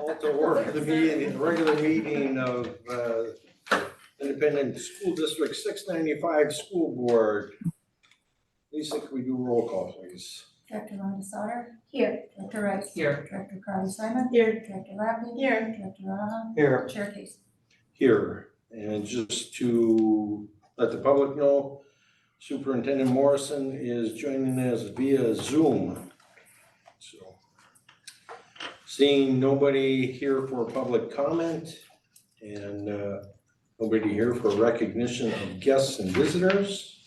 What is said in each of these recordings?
Call to order the regular meeting of Independent School District 695 School Board. Lisa, can we do roll call, please? Director Rhonda Sauter. Here. Director Rice. Here. Director Crowdy Simon. Here. Director Lappy. Here. Director Raha. Here. Chair Casey. Here. And just to let the public know, Superintendent Morrison is joining us via Zoom. So, seeing nobody here for public comment and nobody here for recognition of guests and visitors.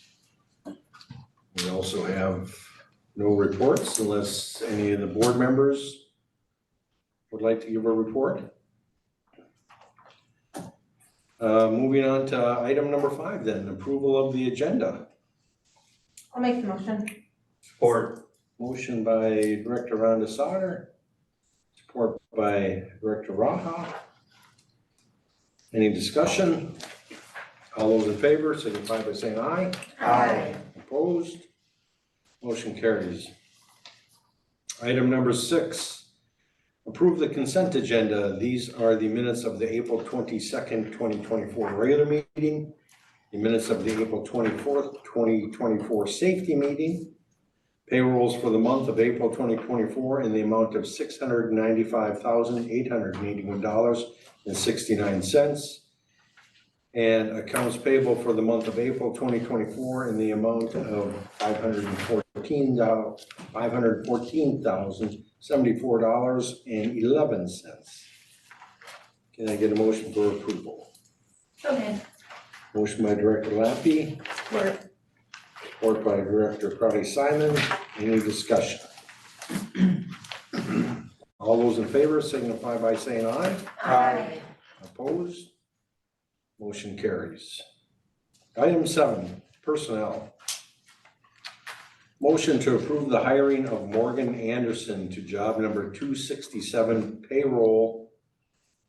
We also have no reports unless any of the board members would like to give a report. Moving on to item number 5 then, approval of the agenda. I'll make the motion. Support. Motion by Director Rhonda Sauter, support by Director Raha. Any discussion? All those in favor signify by saying aye. Aye. Opposed? Motion carries. Item number 6, approve the consent agenda. These are the minutes of the April 22nd, 2024 regular meeting, the minutes of the April 24th, 2024 safety meeting, payrolls for the month of April 2024 in the amount of $695,881.69, and accounts payable for the month of April 2024 in the amount of $514,074.11. Can I get a motion for approval? Okay. Motion by Director Lappy, Support. support by Director Crowdy Simon. Any discussion? All those in favor signify by saying aye. Aye. Opposed? Motion carries. Item 7, personnel. Motion to approve the hiring of Morgan Anderson to job number 267, payroll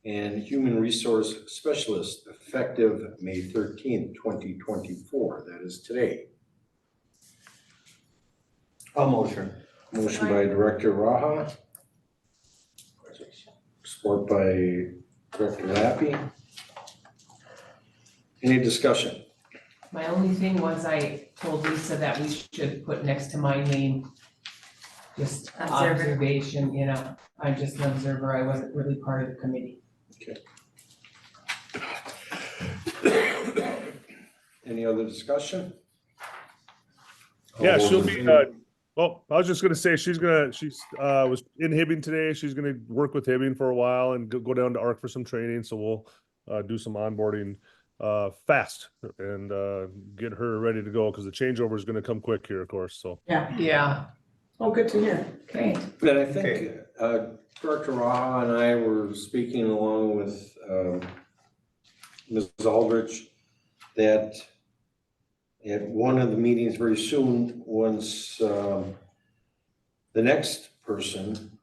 and human resource specialist, effective May 13th, 2024. That is today. I'll motion. Motion by Director Raha, support by Director Lappy. Any discussion? My only thing was I told Lisa that we should put next to my name, just Observer. observation, you know, I'm just an observer, I wasn't really part of the committee. Any other discussion? Yeah, All those she'll in be, favor? well, I was just gonna say, she's was in Hibbing today. She's gonna work with Hibbing for a while and go down to ARC for some training. So we'll do some onboarding fast and get her ready to go because the changeover is gonna come quick here, of course, so. Yeah. Oh, good to hear. Okay. But I think Director Raha and I were speaking along with Ms. Aldrich that at one of the meetings very soon, once the next person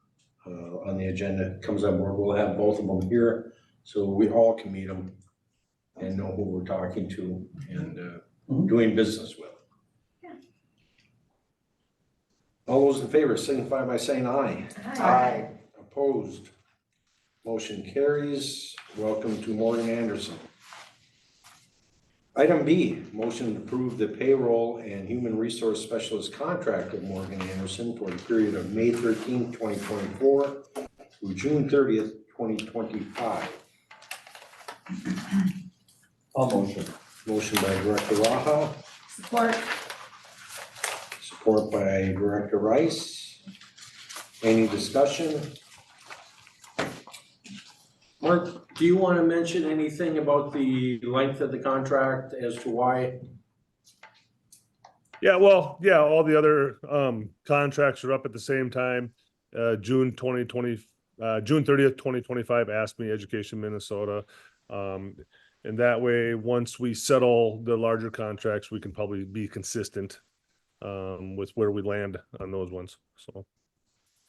on the agenda comes on board, we'll have both of them here so we all can meet them and know who we're talking to and doing business with. All those in favor signify by saying aye. Aye. Opposed? Motion carries. Welcome to Morgan Anderson. Item B, motion to approve the payroll and human resource specialist contract of Morgan Anderson for the period of May 13th, 2024 through June 30th, 2025. I'll motion. Motion by Director Raha, Support. support by Director Rice. Any discussion? Mark, do you want to mention anything about the length of the contract as to why? Yeah, well, yeah, all the other contracts are up at the same time. June 30th, 2025, ASME Education Minnesota. And that way, once we settle the larger contracts, we can probably be consistent with where we land on those ones. So,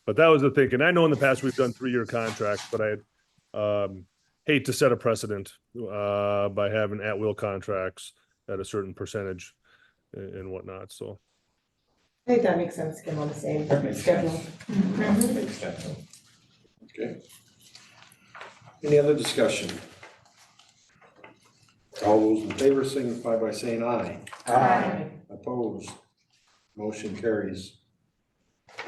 but that was the thinking. I know in the past we've done 3-year contracts, but I hate to set a precedent by having at-will contracts at a certain percentage and whatnot. So I think that makes sense, get on the same That makes schedule. sense. Makes sense. Okay. Any other discussion? All those in favor signify by saying aye. Aye. Opposed? Motion carries.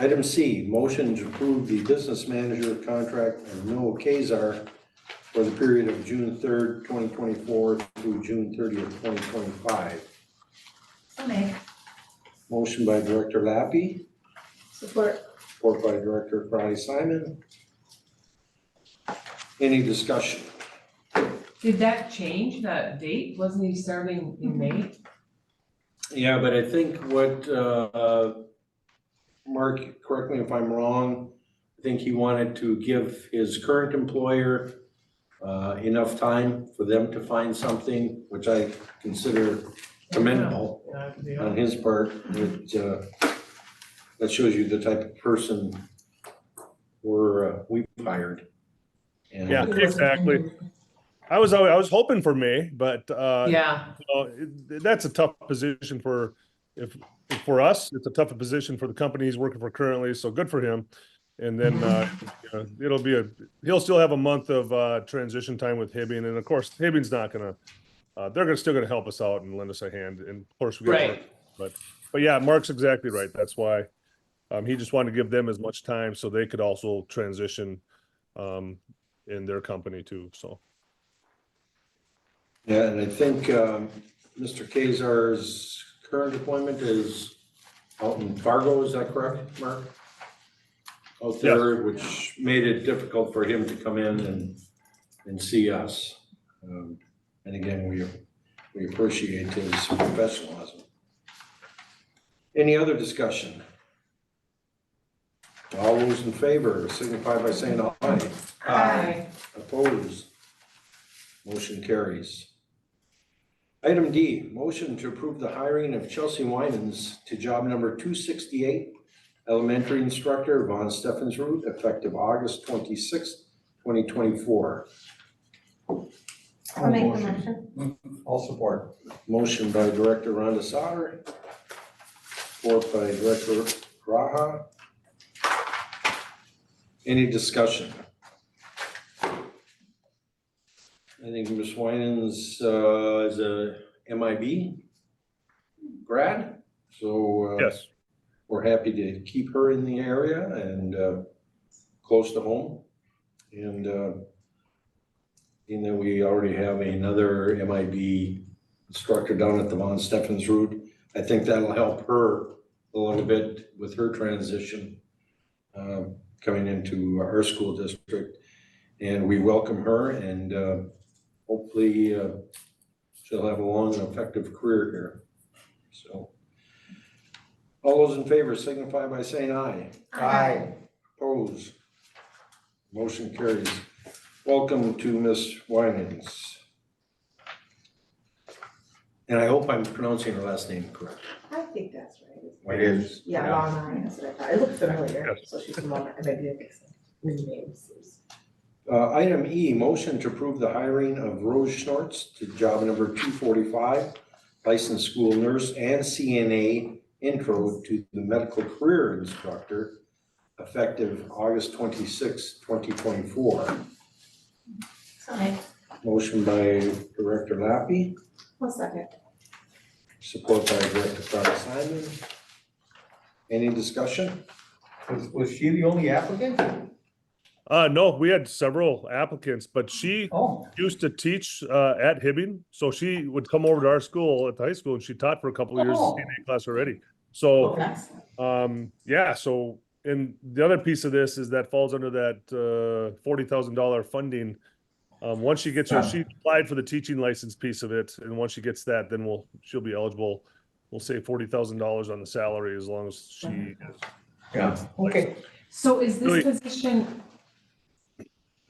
Item C, motion to approve the business manager contract of Noah Kazar for the period of June 3rd, 2024 through June 30th, 2025. So made. Motion by Director Lappy, Support. support by Director Fry Simon. Any discussion? Did that change that date? Wasn't he starting in May? Yeah, but I think what, Mark, correct me if I'm wrong, I think he wanted to give his current employer enough time for them to find something, which I consider commendable on his part. That shows you the type of person we've hired. And- Yeah, exactly. I was hoping for May, but Yeah, that's a tough position for for us. It's a tougher position for the company he's working for currently. So good for him. And then he'll still have a month of transition time with Hibbing, and of course Hibbing's not gonna. They're still gonna help us out and lend us a hand. And of course we got right. Mark, but yeah, Mark's exactly right. That's why he just wanted to give them as much time so they could also transition in their company too. So. Yeah, and I think Mr. Kazar's current appointment is out in Fargo, is that correct, Mark? Out there, which made it difficult for him to come in and see us. And again, we appreciate his professionalism. Any other discussion? All those in favor signify by saying aye. Aye. Opposed? Motion carries. Item D, motion to approve the hiring of Chelsea Winans to job number 268, elementary instructor, Von Steffensrud, effective August 26th, 2024. I'll make the motion. I'll support. Motion by Director Rhonda Sauter, support by Director Raha. Any discussion? I think Ms. Winans is a MIB grad, so Yes. we're happy to keep her in the area and close to home. And then we already have another MIB instructor down at the Von Steffensrud. I think that'll help her a little bit with her transition coming into our school district. And we welcome her, and hopefully she'll have a long and effective career here. So all those in favor signify by saying aye. Aye. Opposed? Motion carries. Welcome to Ms. Winans. And I hope I'm pronouncing her last name correct. I think that's right. It is. Yeah, Yeah. long line, that's what I thought. It looked familiar, Yes. so she's from long, maybe I guess, many names. Item E, motion to approve the hiring of Rose Schnortz to job number 245, licensed school nurse and CNA intro to the medical career instructor, effective August 26, 2024. So made. Motion by Director Lappy, 1 second. support by Director Fry Simon. Any discussion? Was she the only applicant? No, we had several applicants, but she Oh, used to teach at Hibbing, so she would come over to our school at the high school, and she taught for a couple of years Oh. in CNA class already. Oh, So, excellent. yeah, so, and the other piece of this is that falls under that $40,000 funding. Once she gets her, she applied for the teaching license piece of it, and once she gets that, then she'll be eligible. We'll save $40,000 on the salary as long as she is. yeah, okay. So is Really- this position,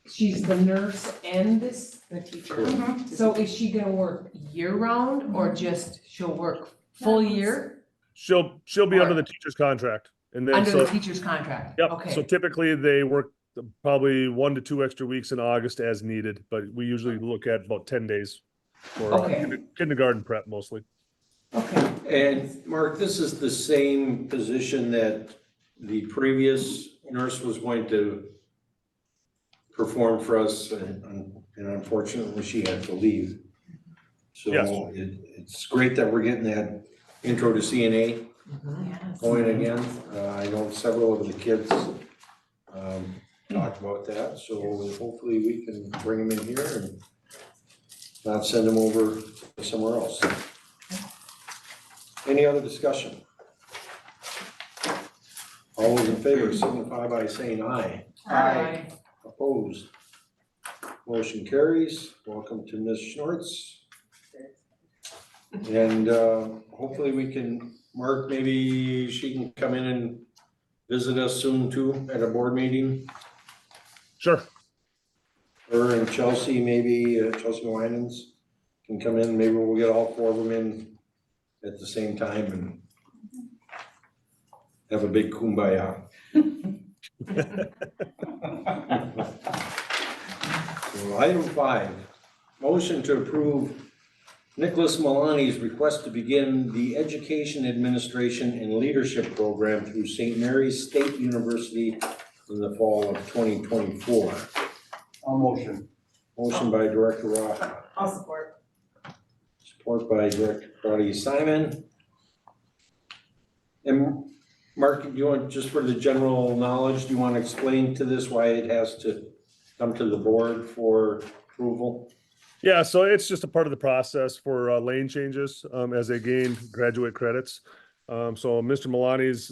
she's the nurse and the teacher? Mhm. So is she gonna work year round or just she'll work full year She'll be under the teacher's contract, and then under so. the teacher's contract? Yep, so Okay, typically they work probably 1 to 2 extra weeks in August as needed, but we usually look at about 10 days for Okay. kindergarten prep mostly. okay, And Mark, this is the same position that the previous nurse was going to performed for us, and unfortunately, she had to leave. So Yes. it's great that we're getting that intro to CNA Yes. going again. I know several of the kids talked about that, so hopefully we can bring them in here and not send them over somewhere else. Any other discussion? All those in favor signify by saying aye. Aye. Opposed? Motion carries. Welcome to Ms. Schnorts. And hopefully we can, Mark, maybe she can come in and visit us soon too at a board meeting. Sure. Her and Chelsea, maybe Chelsea Winans can come in. Maybe we'll get all four of them in at the same time and have a big kumbaya. So item 5, motion to approve Nicholas Milani's request to begin the Education Administration and Leadership Program through St. Mary's State University in the fall of 2024. I'll motion. Motion by Director Raha, I'll support. support by Director Crowdy Simon. And Mark, do you want, just for the general knowledge, do you want to explain to this why it has to come to the board for approval? Yeah, so it's just a part of the process for lane changes as they gain graduate credits. So Mr. Milani's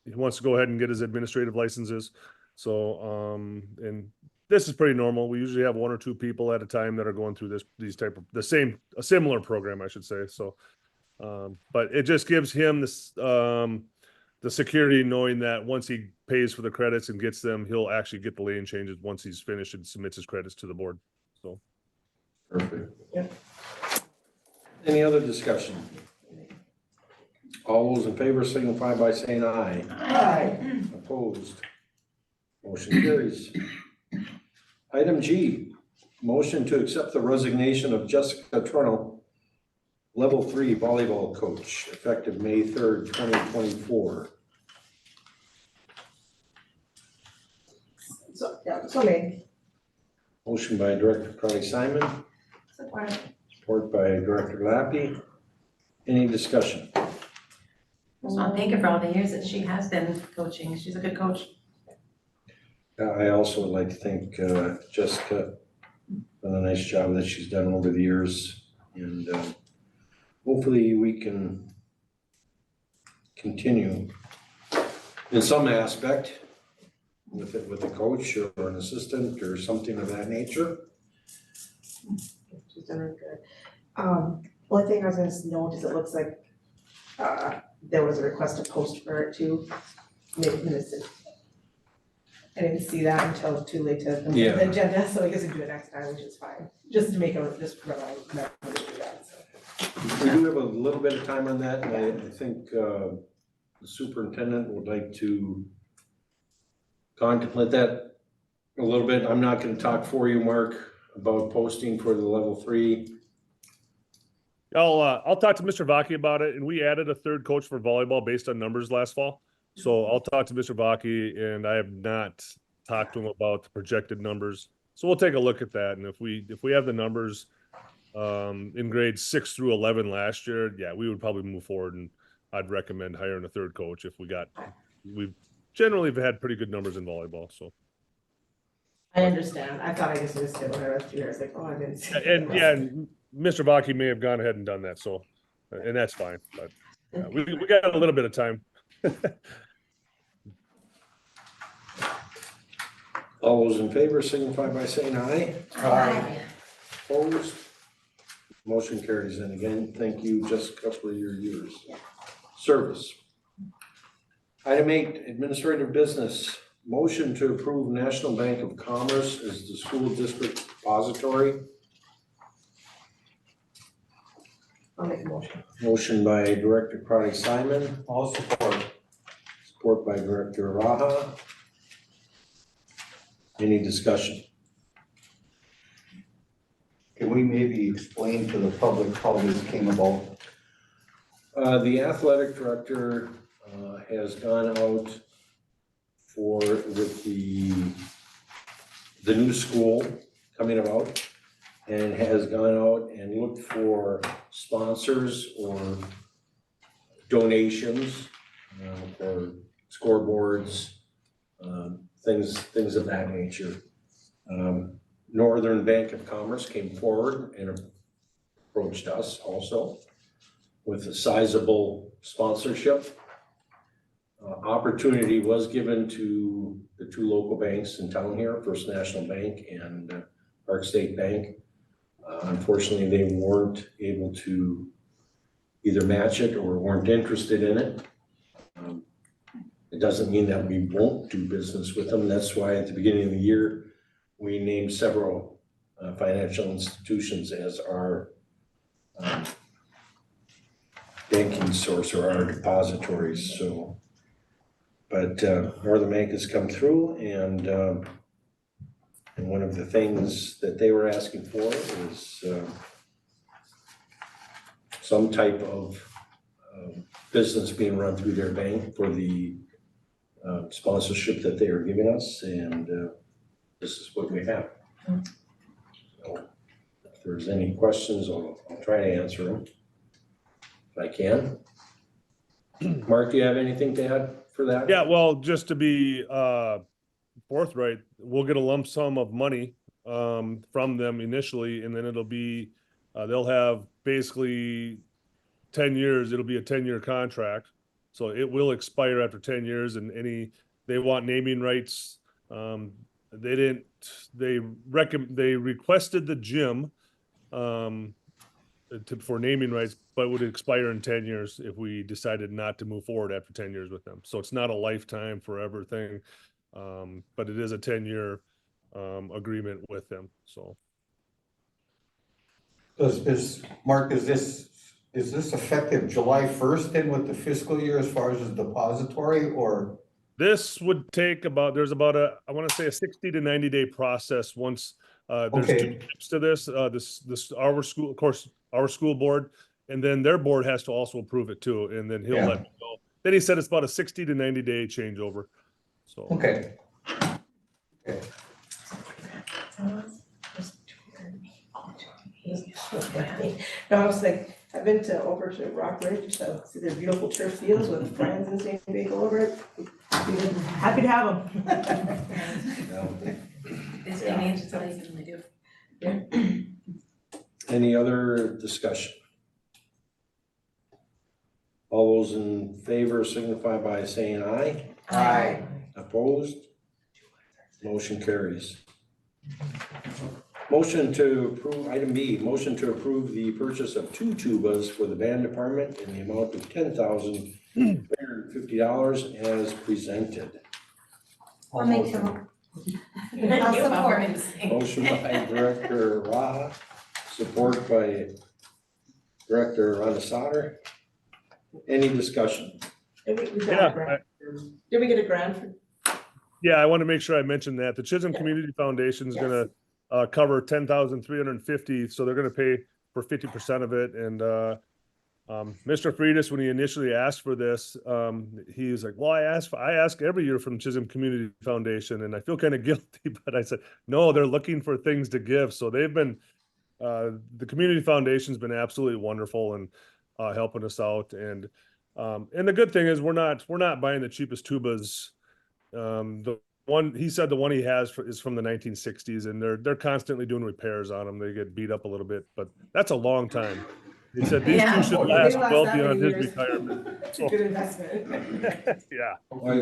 he wants to go ahead and get his administrative licenses. So and this is pretty normal. We usually have 1 or 2 people at a time that are going through a similar program, I should say. So but it just gives him this the security knowing that once he pays for the credits and gets them, he'll actually get the lane changes once he's finished and submits his credits to the board. So. Perfect. Yep. Any other discussion? All those in favor signify by saying aye. Aye. Opposed? Motion carries. Item G, motion to accept the resignation of Jessica Trunnell, Level 3 volleyball coach, effective May 3rd, 2024. So made. Motion by Director Crowdy Simon, Support. support by Director Lappy. Any discussion? Just want to thank her for all the years that she has been coaching. She's a good coach. I also would like to thank Jessica for the nice job that she's done over the years. And hopefully we can continue in some aspect with it, with a coach or an assistant or something of that nature. She's done really good. One thing I was gonna note is it looks like there was a request to post for it too. Maybe missed it. I didn't see that until it was too late to the Yeah. agenda, so I guess we do it next time, which is fine. Just to make just remember to do that, so. We do have a little bit of time on that, and I think the superintendent would like to contemplate that a little bit. I'm not gonna talk for you, Mark, about posting for the level 3. I'll talk to Mr. Vaki about it, and we added a 3rd coach for volleyball based on numbers last fall. So I'll talk to Mr. Vaki, and I have not talked to him about the projected numbers. So we'll take a look at that, and if we have the numbers in grades 6 through 11 last year, yeah, we would probably move forward, and I'd recommend hiring a 3rd coach if we've generally had pretty good numbers in volleyball. So I understand. I thought I just missed it when I read through. I was like, oh, I didn't see it. and yeah, and Mr. Vaki may have gone ahead and done that. So and that's fine, but we got a little bit of time. All those in favor signify by saying aye. Aye. Opposed? Motion carries. And again, thank you, Jessica, for your years service. Item 8, administrative business. Motion to approve National Bank of Commerce as the school district depository. I'll make a motion. Motion by Director Crowdy Simon, I'll support. support by Director Raha. Any discussion? Can we maybe explain to the public how this came about? The athletic director has gone out with the the new school coming about and has gone out and looked for sponsors or donations for scoreboards, things of that nature. Northern Bank of Commerce came forward and approached us also with a sizable sponsorship. Opportunity was given to the two local banks in town here, First National Bank and Park State Bank. Unfortunately, they weren't able to either match it or weren't interested in it. It doesn't mean that we won't do business with them. That's why at the beginning of the year, we named several financial institutions as our banking source or our depositories, so. But Northern Bank has come through and one of the things that they were asking for is some type of business being run through their bank for the sponsorship that they are giving us, and this is what we have. So if there's any questions, I'll try to answer them if I can. Mark, do you have anything to add for that? Yeah, well, just to be forthright, we'll get a lump sum of money from them initially, and then it'll be they'll have basically 10 years. It'll be a 10-year contract, so it will expire after 10 years. And they want naming rights. They requested the gym for naming rights, but would expire in 10 years if we decided not to move forward after 10 years with them. So it's not a lifetime forever thing, but it is a 10-year agreement with them. So Mark, is this effective July 1st then with the fiscal year as far as the depository, or? this would take there's about I want to say a 60 to 90 day process once there's Okay. 2 steps to this our school, of course, our school board, and then their board has to also approve it too, and then he'll Yeah. let me know. Then he said it's about a 60 to 90 day changeover. So Okay. No, I was like, I've been over to Rock Ridge to see their beautiful turf fields with friends and St. Big all over it. Happy to have them. This financial studies and they do. Any other discussion? All those in favor signify by saying aye. Aye. Opposed? Motion carries. Motion to approve, item B, motion to approve the purchase of 2 tubas for the band department in the amount of $10,350 as presented. I'll make some. I'll support. Motion by Director Raha, support by Director Ranasar. Any discussion? We got Yeah, a grant. Did we get a grant for? yeah, I want to make sure I mentioned that the Chisholm Community Foundation is going to cover $10,350, so they're going to pay for 50% of it. And Mr. Friedis, when he initially asked for this, he was like, "Well, I ask every year from Chisholm Community Foundation, and I feel kind of guilty." But I said, "No, they're looking for things to give." So they've been the Community Foundation's been absolutely wonderful and helping us out. And the good thing is we're not buying the cheapest tubas. The one he said the one he has is from the 1960s, and they're constantly doing repairs on them. They get beat up a little bit, but that's a long time. He said these Yeah. two should Oh, they last last well that beyond many his years. retirement. It's a good investment. Yeah.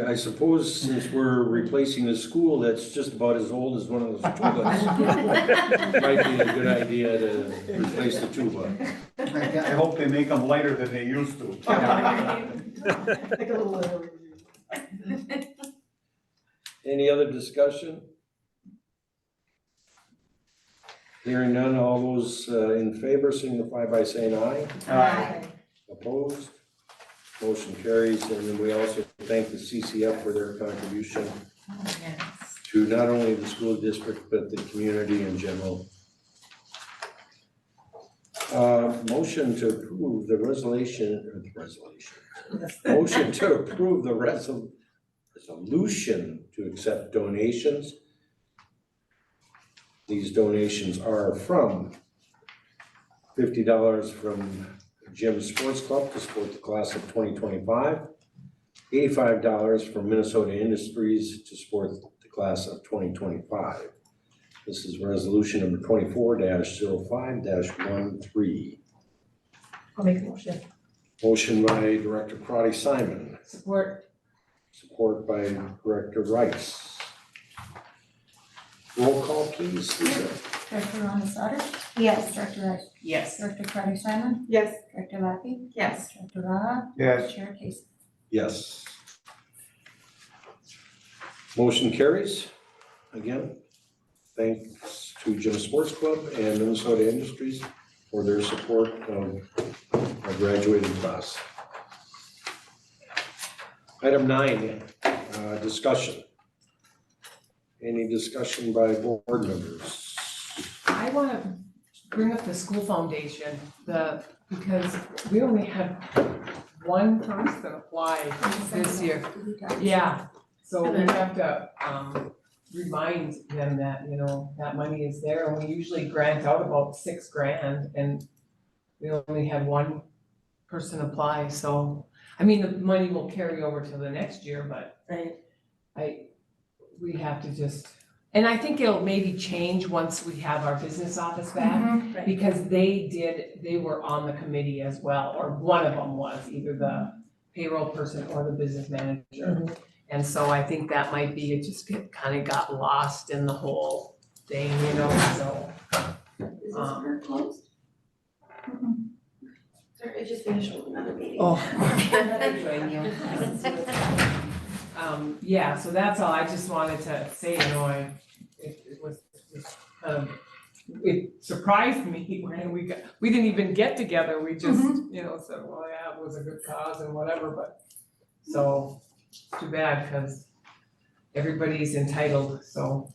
I suppose since we're replacing a school that's just about as old as one of those tubas, might be a good idea to replace the tuba. I hope they make them lighter than they used to. Like a little. Any other discussion? Hearing none, all those in favor signify by saying aye. Aye. Opposed? Motion carries, and then we also thank the CCF for their contribution Yes. to not only the school district, but the community in general. Motion to approve the resolution. Motion to approve the resolution to accept donations These donations are from $50 from Jim Sports Club to support the class of 2025, $85 from Minnesota Industries to support the class of 2025. This is resolution number 24-05-13. I'll make a motion. Motion by Director Crotty Simon, Support. support by Director Rice. Roll call, please, Lisa. Director Rhonda Sauter, Yes. Director Rice, Yes. Director Crowdy Simon, Yes. Director Laffey, Yes. Director Raha, Yes. Chair Casey. Yes. Motion carries. Again, thanks to Jim Sports Club and Minnesota Industries for their support of our graduating class. Item 9, discussion. Any discussion by board members? I wanna bring up the school foundation, because we only had one person apply this year. Yeah, so we have to, remind them that, you know, that money is there, and we usually grant out about $6,000, and we only had one person apply, so, I mean, the money will carry over to the next year, but Right. we have to just, and I think it'll maybe change once we have our business office back, Right. because they were on the committee as well, or one of them was, either the payroll person or the business manager. And so I think that might be, it just kind of got lost in the whole thing, you know, so. Is this part closed? Sorry, I just finished with another meeting. Yeah, so that's all, I just wanted to say, you know, it was just kind of, it surprised me when we didn't even get together, we just, you know, said, well, yeah, it was a good cause and whatever, but, so, too bad, because everybody's entitled, so.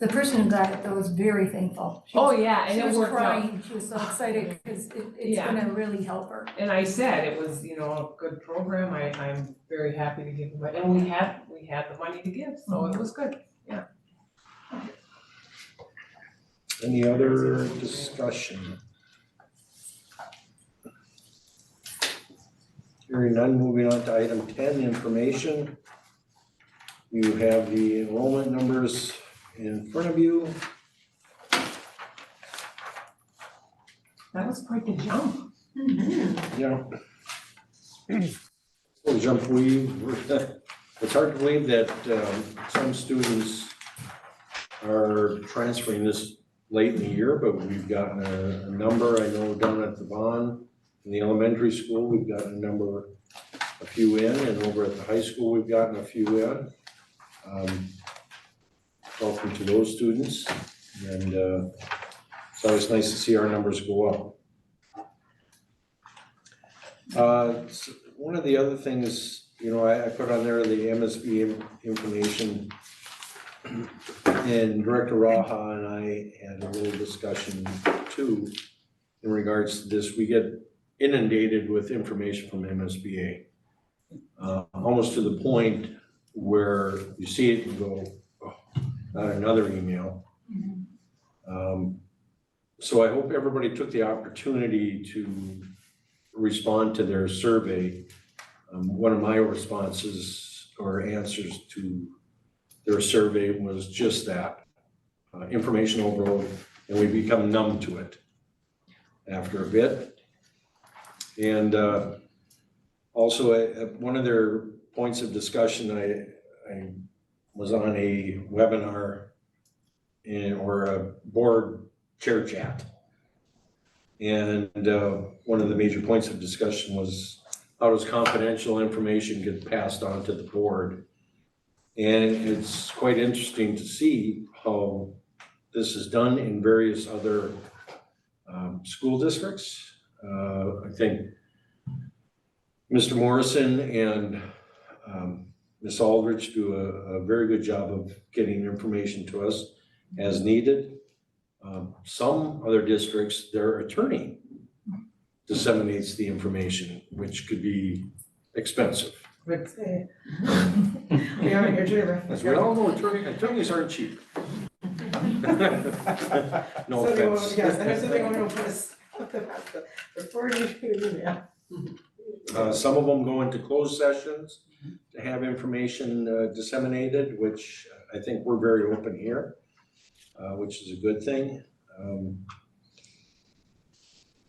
The person who got it though was very thankful. She Oh, was- yeah, and She it was worked out. crying, she was so excited because it's Yeah. gonna really help her. And I said it was, you know, a good program, I'm very happy to give them, and we had the money to give, so it was good. Any other discussion? Hearing none, moving on to item 10, information. You have the enrollment numbers in front of you. That was quite the jump. Yeah. Well, jump, it's hard to believe that some students are transferring this late in the year, but we've gotten a number, I know down at the Vaughn, in the elementary school, we've gotten a few in, and over at the high school, we've gotten a few in. Welcome to those students, and it's always nice to see our numbers go up. One of the other things, you know, I put on there the MSB information, and Director Raha and I had a little discussion too in regards to this. We get inundated with information from MSBA, almost to the point where you see it and go, oh, not another email. So I hope everybody took the opportunity to respond to their survey. One of my responses or answers to their survey was just that, information overload, and we become numb to it after a bit. And also, one of their points of discussion, I was on a webinar or a board chair chat. And one of the major points of discussion was how does confidential information get passed on to the board? And it's quite interesting to see how this is done in various other school districts. I think Mr. Morrison and Ms. Aldrich do a very good job of getting information to us as needed. Some other districts, their attorney disseminates the information, which could be expensive. We are your driver. As we all know, attorneys aren't cheap. No So they won't- offense. Yes, and so they won't know the 40 email. Some of them go into closed sessions to have information disseminated, which I think we're very open here, which is a good thing.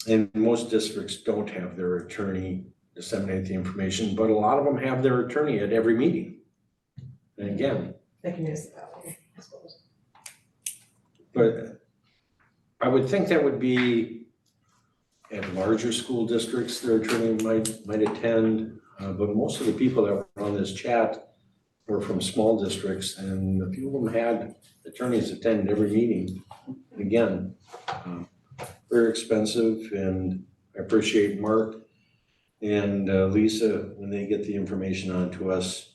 And most districts don't have their attorney disseminate the information, but a lot of them have their attorney at every meeting. And again, Like municipality, I suppose. but I would think that would be at larger school districts, their attorney might attend. But most of the people that were on this chat were from small districts, and a few of them had attorneys attend every meeting. Again, very expensive, and I appreciate Mark and Lisa when they get the information on to us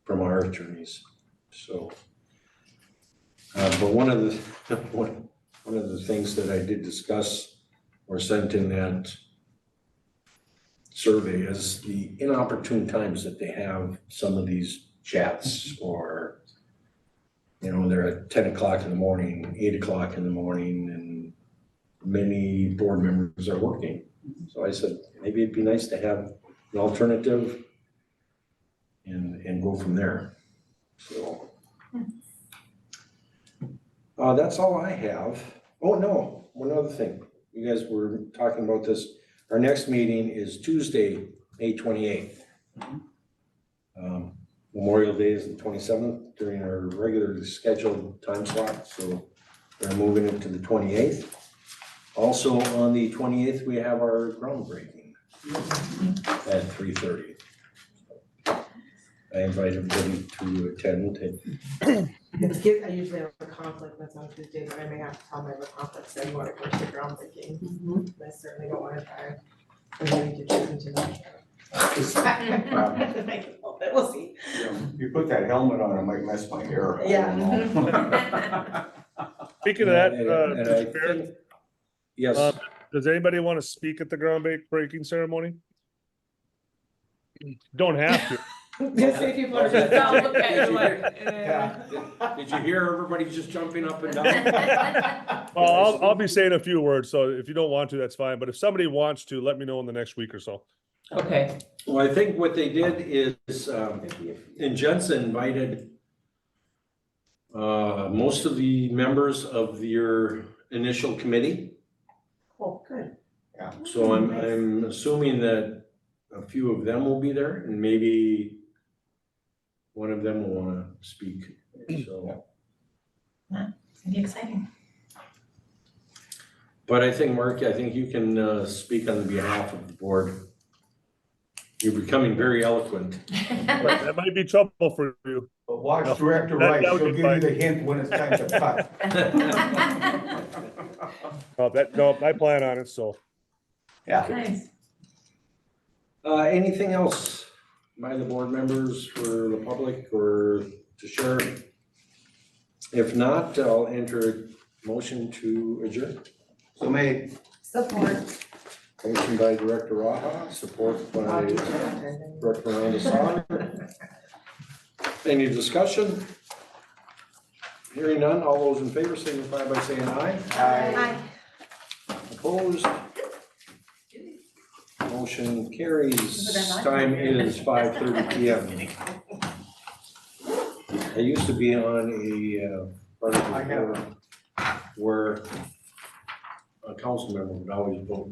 from our attorneys. So, but one of the things that I did discuss or sent in that survey is the inopportune times that they have some of these chats, or, you know, they're at 10 o'clock in the morning, 8 o'clock in the morning, and many board members are working. So I said, maybe it'd be nice to have an alternative and go from there. So that's all I have. Oh, no, one other thing. You guys were talking about this. Our next meeting is Tuesday, May 28th. Memorial Day is the 27th during our regularly scheduled time slot, so we're moving it to the 28th. Also on the 28th, we have our groundbreaking at 3:30. I invite everybody to attend. It's good, I usually have a conflict that's on Tuesday, but I may have to tell them I have a conflict, so you want to go to the groundbreaking. I certainly don't want to try and maybe to choose into that. We'll see. You put that helmet on, it might mess my hair. I Yeah. don't know. Speaking of that, And I Mr. Chair, think- Yes, does anybody want to speak at the groundbreaking ceremony? Don't have to. Just say people are just. I'll look at you like, Yeah. did you hear everybody just jumping up and down? Well, I'll be saying a few words, so if you don't want to, that's fine, but if somebody wants to, let me know in the next week or so. Okay, Well, I think what they did is, and Jensen invited most of the members of your initial committee. Oh, good. So I'm assuming that a few of them will be there, and maybe one of them will wanna speak, so. It's gonna be exciting. But I think, Mark, I think you can speak on behalf of the board. You're becoming very eloquent. That might be trouble for you. But watch Director That- Rice, that would she'll be give you fine. the hint when it's time to cut. No, I plan on it, so. Yeah. Nice. Anything else by the board members for the public or to share? If not, I'll enter a motion to adjourn. So may, Support. Motion by Director Raha, support by Director Ronda. Any discussion? Hearing none, all those in favor signify by saying aye. Aye. Opposed? Motion carries. Time is 5:30 PM. I used to be on a part of the board where a council member would always vote